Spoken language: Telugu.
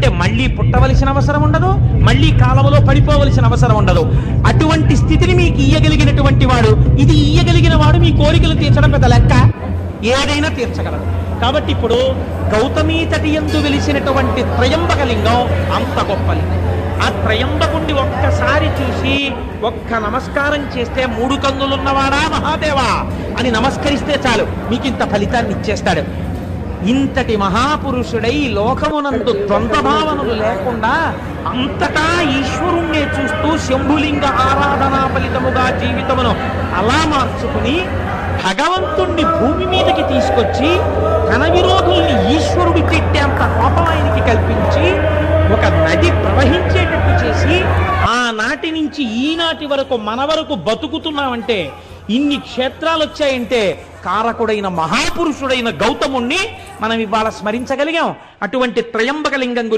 అంటే మళ్ళీ పుట్టవలసిన అవసరం ఉండదు, మళ్ళీ కాలంలో పడిపోవలసిన అవసరం ఉండదు. అటువంటి స్థితిని మీకు ఇయ్యగలిగినటువంటి వాడు, ఇది ఇయ్యగలిగిన వాడు మీ కోరికలు తీర్చడం పెద్ద లెక్క, ఏదైనా తీర్చగలడు. కాబట్టి ఇప్పుడు గౌతమీ తటి యందు వెలిసినటువంటి త్రయంబకలింగం అంత గొప్ప లింగం. ఆ త్రయంబకుణ్ణి ఒక్కసారి చూసి ఒక్క నమస్కారం చేస్తే 3 కన్నులున్నవాడా మహాదేవా అని నమస్కరిస్తే చాలు, మీకు ఇంత ఫలితాన్ని ఇచ్చేస్తాడు. ఇంతటి మహాపురుషుడై లోకమునందు ద్వంద్వభావనలు లేకుండా అంతటా ఈశ్వరుణ్ణే చూస్తూ శంభులింగ ఆరాధనా ఫలితముగా జీవితమును అలా మార్చుకుని భగవంతుణ్ణి భూమి మీదకి తీసుకొచ్చి తన విరోధుల్ని ఈశ్వరుడు తిట్టేంత కోపం ఆయనకి కల్పించి ఒక నది ప్రవహించేటట్టు చేసి ఆనాటి నుంచి ఈనాటి వరకు మన వరకు బతుకుతున్నామంటే, ఇన్ని క్షేత్రాలు వచ్చాయంటే కారకుడైన మహాపురుషుడైన గౌతముణ్ణి మనం ఇవాళ స్మరించగలిగాం. అటువంటి త్రయంబకలింగం గురించి